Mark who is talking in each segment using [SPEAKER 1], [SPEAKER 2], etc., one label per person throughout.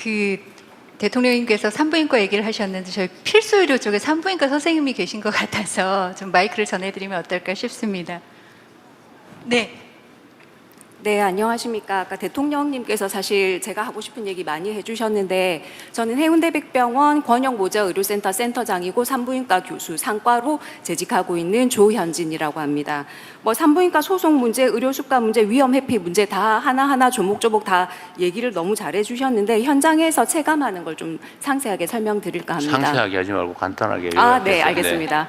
[SPEAKER 1] 그 대통령님께서 산부인과 얘기를 하셨는데 저희 필수의료 쪽에 산부인과 선생님이 계신 것 같아서 좀 마이크를 전해드리면 어떨까 싶습니다. 네.
[SPEAKER 2] 네, 안녕하십니까. 아까 대통령님께서 사실 제가 하고 싶은 얘기 많이 해주셨는데, 저는 해운대 백병원 권역모자의료센터 센터장이고 산부인과 교수 상과로 재직하고 있는 조현진이라고 합니다. 뭐 산부인과 소송 문제, 의료수가 문제, 위험 회피 문제 다 하나하나 조목조목 다 얘기를 너무 잘해 주셨는데, 현장에서 체감하는 걸 좀 상세하게 설명드릴까 합니다.
[SPEAKER 3] 상세하게 하지 말고 간단하게.
[SPEAKER 2] 네, 알겠습니다.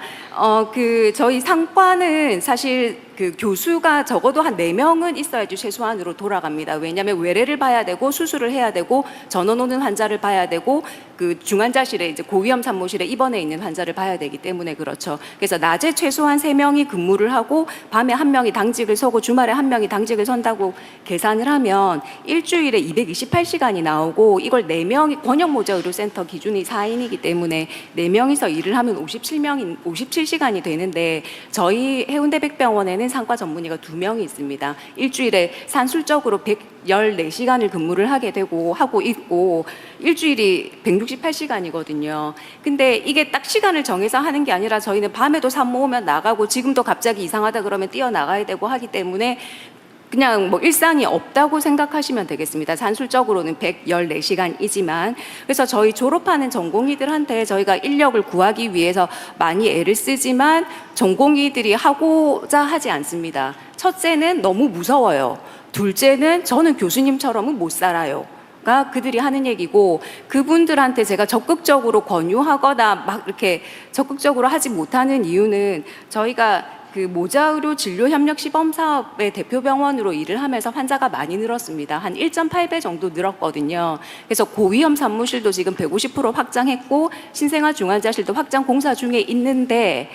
[SPEAKER 2] 저희 상과는 사실 그 교수가 적어도 한 4명은 있어야지 최소한으로 돌아갑니다. 왜냐하면 외래를 봐야 되고 수술을 해야 되고 전원 오는 환자를 봐야 되고 그 중환자실에 이제 고위험 산모실에 입원해 있는 환자를 봐야 되기 때문에 그렇죠. 그래서 낮에 최소한 3명이 근무를 하고 밤에 1명이 당직을 서고 주말에 1명이 당직을 선다고 계산을 하면 일주일에 228시간이 나오고, 이걸 4명이 권역모자의료센터 기준이 4인이기 때문에 4명이서 일을 하면 57시간이 되는데, 저희 해운대 백병원에는 상과 전문의가 2명이 있습니다. 일주일에 산술적으로 114시간을 근무를 하고 있고 일주일이 168시간이거든요. 근데 이게 딱 시간을 정해서 하는 게 아니라 저희는 밤에도 산모 오면 나가고 지금도 갑자기 이상하다 그러면 뛰어나가야 되고 하기 때문에 그냥 뭐 일상이 없다고 생각하시면 되겠습니다. 산술적으로는 114시간이지만. 그래서 저희 졸업하는 전공의들한테 저희가 인력을 구하기 위해서 많이 애를 쓰지만 전공의들이 하고자 하지 않습니다. 첫째는 너무 무서워요. 둘째는 저는 교수님처럼은 못 살아요. 가 그들이 하는 얘기고, 그분들한테 제가 적극적으로 권유하거나 막 이렇게 적극적으로 하지 못하는 이유는, 저희가 그 모자의료 진료협력 시범사업의 대표병원으로 일을 하면서 환자가 많이 늘었습니다. 한 1.8배 정도 늘었거든요. 그래서 고위험 산모실도 지금 150% 확장했고 신생아 중환자실도 확장 공사 중에 있는데,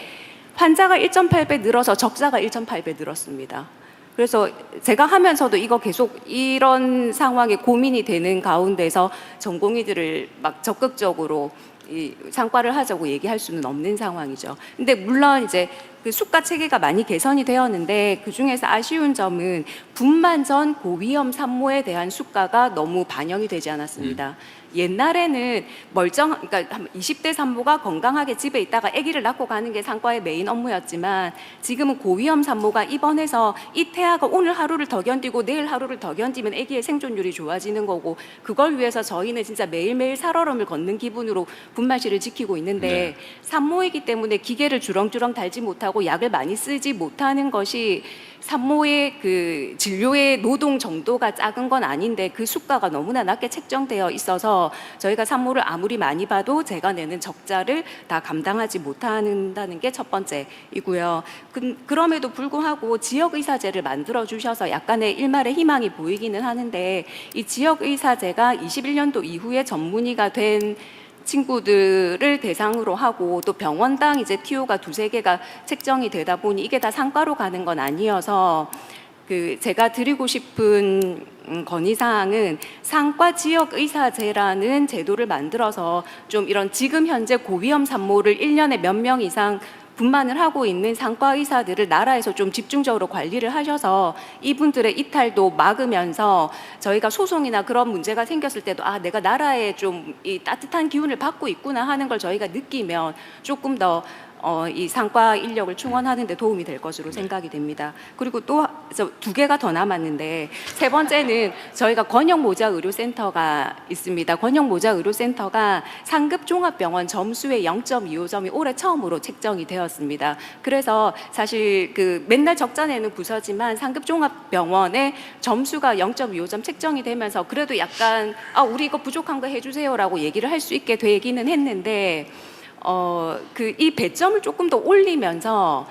[SPEAKER 2] 환자가 1.8배 늘어서 적자가 1.8배 늘었습니다. 그래서 제가 하면서도 이거 계속 이런 상황에 고민이 되는 가운데서 전공의들을 막 적극적으로 이 상과를 하자고 얘기할 수는 없는 상황이죠. 근데 물론 이제 그 수가 체계가 많이 개선이 되었는데, 그 중에서 아쉬운 점은 분만 전 고위험 산모에 대한 수가가 너무 반영이 되지 않았습니다. 옛날에는 그러니까 20대 산모가 건강하게 집에 있다가 아기를 낳고 가는 게 상과의 메인 업무였지만, 지금은 고위험 산모가 입원해서 이 태아가 오늘 하루를 더 견디고 내일 하루를 더 견디면 아기의 생존율이 좋아지는 거고, 그걸 위해서 저희는 진짜 매일매일 살얼음을 걷는 기분으로 분만실을 지키고 있는데, 산모이기 때문에 기계를 주렁주렁 달지 못하고 약을 많이 쓰지 못하는 것이 산모의 그 진료의 노동 정도가 작은 건 아닌데 그 수가가 너무나 낮게 책정되어 있어서 저희가 산모를 아무리 많이 봐도 제가 내는 적자를 다 감당하지 못한다는 게 첫 번째이고요. 그럼에도 불구하고 지역의사제를 만들어 주셔서 약간의 일말의 희망이 보이기는 하는데, 이 지역의사제가 21년도 이후에 전문의가 된 친구들을 대상으로 하고, 또 병원당 이제 TO가 2-3개가 책정이 되다 보니 이게 다 상과로 가는 건 아니어서, 제가 드리고 싶은 건의사항은 상과 지역의사제라는 제도를 만들어서 좀 이런 지금 현재 고위험 산모를 1년에 몇 명 이상 분만을 하고 있는 상과 의사들을 나라에서 좀 집중적으로 관리를 하셔서 이분들의 이탈도 막으면서, 저희가 소송이나 그런 문제가 생겼을 때도 내가 나라에 좀 이 따뜻한 기운을 받고 있구나 하는 걸 저희가 느끼면 조금 더 이 상과 인력을 충원하는 데 도움이 될 것으로 생각이 됩니다. 그리고 또 2개가 더 남았는데, 세 번째는 저희가 권역모자의료센터가 있습니다. 권역모자의료센터가 상급 종합병원 점수의 0.25점이 올해 처음으로 책정이 되었습니다. 그래서 사실 맨날 적자 내는 부서지만 상급 종합병원의 점수가 0.25점 책정이 되면서 그래도 약간 우리 이거 부족한 거 해주세요라고 얘기를 할 수 있게 되기는 했는데, 이 배점을 조금 더 올리면서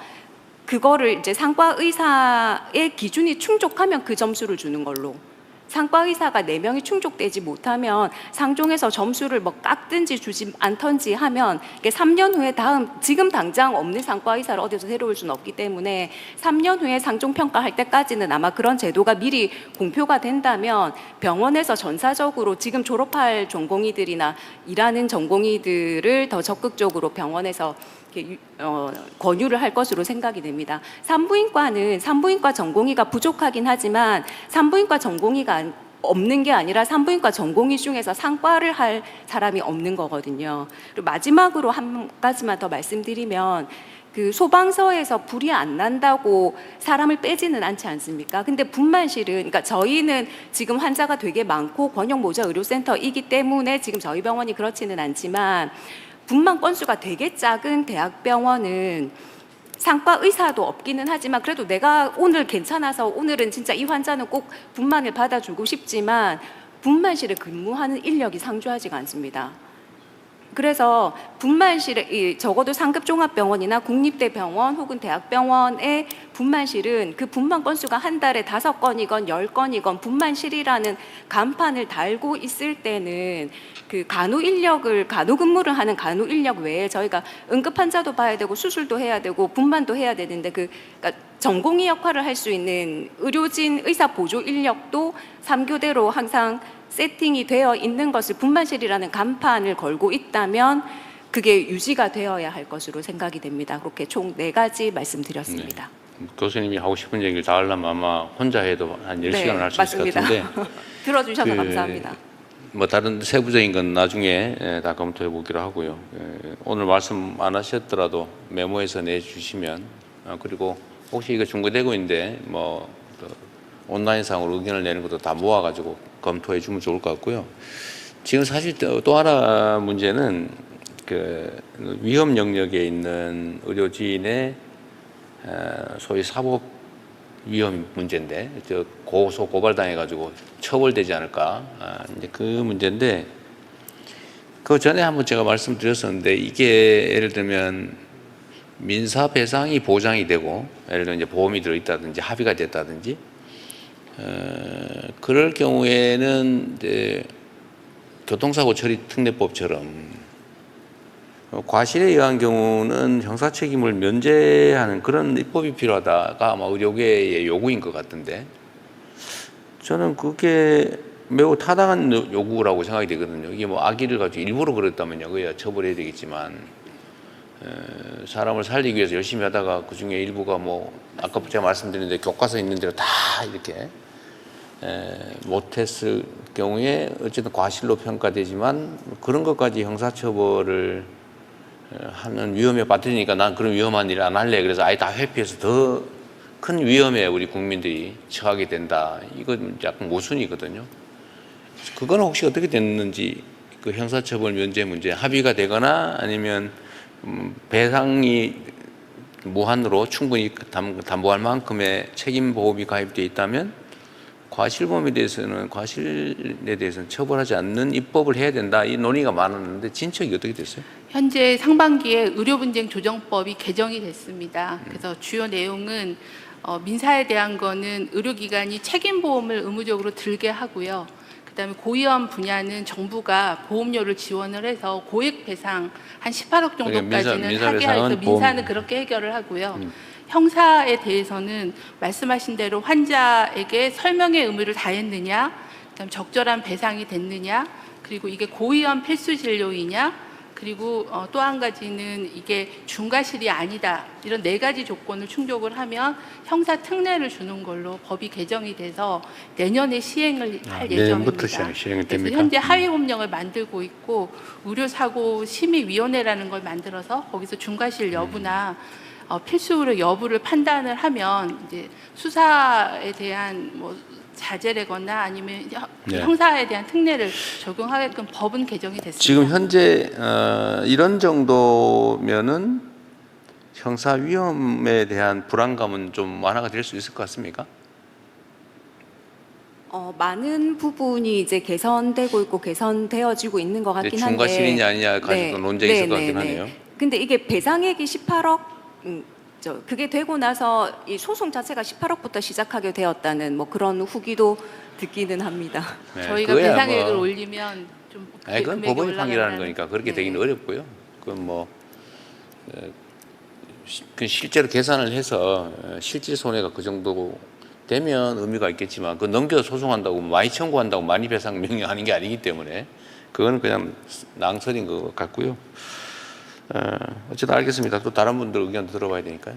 [SPEAKER 2] 그거를 이제 상과 의사의 기준이 충족하면 그 점수를 주는 걸로, 상과 의사가 4명이 충족되지 못하면 상종에서 점수를 뭐 깎든지 주지 않던지 하면, 이게 3년 후에 지금 당장 없는 상과 의사를 어디서 데려올 수는 없기 때문에 3년 후에 상종 평가할 때까지는 아마 그런 제도가 미리 공표가 된다면 병원에서 전사적으로 지금 졸업할 전공의들이나 일하는 전공의들을 더 적극적으로 병원에서 권유를 할 것으로 생각이 됩니다. 산부인과 전공의가 부족하긴 하지만 산부인과 전공의가 없는 게 아니라 산부인과 전공의 중에서 상과를 할 사람이 없는 거거든요. 그리고 마지막으로 한 가지만 더 말씀드리면 그 소방서에서 불이 안 난다고 사람을 빼지는 않지 않습니까? 근데 분만실은, 그러니까 저희는 지금 환자가 되게 많고 권역모자 의료센터이기 때문에 지금 저희 병원이 그렇지는 않지만 분만 건수가 되게 작은 대학병원은 상과 의사도 없기는 하지만 그래도 내가 오늘 괜찮아서 오늘은 진짜 이 환자는 꼭 분만을 받아주고 싶지만 분만실에 근무하는 인력이 상주하지가 않습니다. 그래서 분만실에 적어도 상급 종합병원이나 국립대병원 혹은 대학병원의 분만실은 그 분만 건수가 한 달에 5건이건 10건이건 분만실이라는 간판을 달고 있을 때는 그 간호 근무를 하는 간호 인력 외에 저희가 응급 환자도 봐야 되고 수술도 해야 되고 분만도 해야 되는데 그러니까 전공의 역할을 할 수 있는 의료진 의사 보조 인력도 3교대로 항상 세팅이 되어 있는 것을 분만실이라는 간판을 걸고 있다면 그게 유지가 되어야 할 것으로 생각이 됩니다. 그렇게 총 4가지 말씀드렸습니다.
[SPEAKER 3] 네. 교수님이 하고 싶은 얘기를 다 하려면 아마 혼자 해도 한 10시간을 할 수 있을 것 같은데
[SPEAKER 2] 들어주셔서 감사합니다.
[SPEAKER 3] 뭐 다른 세부적인 건 나중에 다 검토해 보기로 하고요. 오늘 말씀 안 하셨더라도 메모해서 내주시면 그리고 혹시 이거 중고되고 있는데 뭐 온라인상으로 의견을 내는 것도 다 모아가지고 검토해 주면 좋을 것 같고요. 지금 사실 또 하나 문제는 그 위험 영역에 있는 의료진의 소위 사법 위험 문제인데 고소 고발당해가지고 처벌되지 않을까 이제 그 문제인데 그 전에 한번 제가 말씀드렸었는데 이게 예를 들면 민사 배상이 보장이 되고 예를 들면 이제 보험이 들어있다든지 합의가 됐다든지 그럴 경우에는 이제 교통사고 처리 특례법처럼 과실에 의한 경우는 형사 책임을 면제하는 그런 입법이 필요하다가 아마 의료계의 요구인 것 같은데 저는 그게 매우 타당한 요구라고 생각이 되거든요. 이게 뭐 악의를 가지고 일부러 그랬다면요, 그야 처벌해야 되겠지만 사람을 살리기 위해서 열심히 하다가 그 중에 일부가 뭐 아까 제가 말씀드렸는데 교과서에 있는 대로 다 이렇게 못했을 경우에 어쨌든 과실로 평가되지만 그런 것까지 형사처벌을 하는 위험에 빠뜨리니까 난 그런 위험한 일을 안 할래. 그래서 아예 다 회피해서 더 큰 위험에 우리 국민들이 처하게 된다. 이건 약간 모순이거든요. 그거는 혹시 어떻게 됐는지 그 형사처벌 면제 문제 합의가 되거나 아니면 배상이 무한으로 충분히 담보할 만큼의 책임 보험이 가입되어 있다면 과실에 대해서는 처벌하지 않는 입법을 해야 된다. 이 논의가 많았는데 진척이 어떻게 됐어요?
[SPEAKER 4] 현재 상반기에 의료분쟁 조정법이 개정이 됐습니다. 그래서 주요 내용은 민사에 대한 거는 의료기관이 책임보험을 의무적으로 들게 하고요. 그다음에 고위험 분야는 정부가 보험료를 지원을 해서 고액 배상 한 18억 정도까지는
[SPEAKER 3] 민사
[SPEAKER 4] 하게 해서
[SPEAKER 3] 배상은
[SPEAKER 4] 민사는 그렇게 해결을 하고요. 형사에 대해서는 말씀하신 대로 환자에게 설명의 의무를 다했느냐, 그다음 적절한 배상이 됐느냐, 그리고 이게 고위험 필수 진료이냐, 그리고 또 한 가지는 이게 중과실이 아니다. 이런 4가지 조건을 충족을 하면 형사 특례를 주는 걸로 법이 개정이 돼서 내년에 시행을 할
[SPEAKER 3] 내년부터
[SPEAKER 4] 예정입니다.
[SPEAKER 3] 시행이
[SPEAKER 4] 그래서
[SPEAKER 3] 됩니까?
[SPEAKER 4] 현재 하위 법령을 만들고 있고 의료사고 심의위원회라는 걸 만들어서 거기서 중과실 여부나 필수로 여부를 판단을 하면 이제 수사에 대한 뭐 자제라거나 아니면
[SPEAKER 3] 네.
[SPEAKER 4] 형사에 대한 특례를 적용하게끔 법은 개정이 됐습니다.
[SPEAKER 3] 지금 현재 이런 정도면은 형사 위험에 대한 불안감은 좀 완화가 될 수 있을 것 같습니까?
[SPEAKER 2] 많은 부분이 이제 개선되고 있고 개선되어지고 있는 것 같긴 한데
[SPEAKER 3] 중과실이냐 아니냐 가지고 논쟁이 있을 것 같긴 하네요.
[SPEAKER 2] 근데 이게 배상액이 18억 그게 되고 나서 이 소송 자체가 18억부터 시작하게 되었다는 뭐 그런 후기도 듣기는 합니다.
[SPEAKER 3] 네,
[SPEAKER 4] 저희가
[SPEAKER 3] 그거야
[SPEAKER 4] 배상액을
[SPEAKER 3] 뭐,
[SPEAKER 4] 올리면 좀
[SPEAKER 3] 그건
[SPEAKER 4] 금액이
[SPEAKER 3] 법원이 판결하는
[SPEAKER 4] 올라간다는.
[SPEAKER 3] 거니까 그렇게
[SPEAKER 2] 네.
[SPEAKER 3] 되기는 어렵고요. 그건 뭐 그 실제로 계산을 해서 실질 손해가 그 정도 되면 의미가 있겠지만 그 넘겨 소송한다고 많이 청구한다고 많이 배상 명령하는 게 아니기 때문에 그건 그냥 낭설인 것 같고요. 어쨌든 알겠습니다. 또 다른 분들 의견도 들어봐야 되니까요.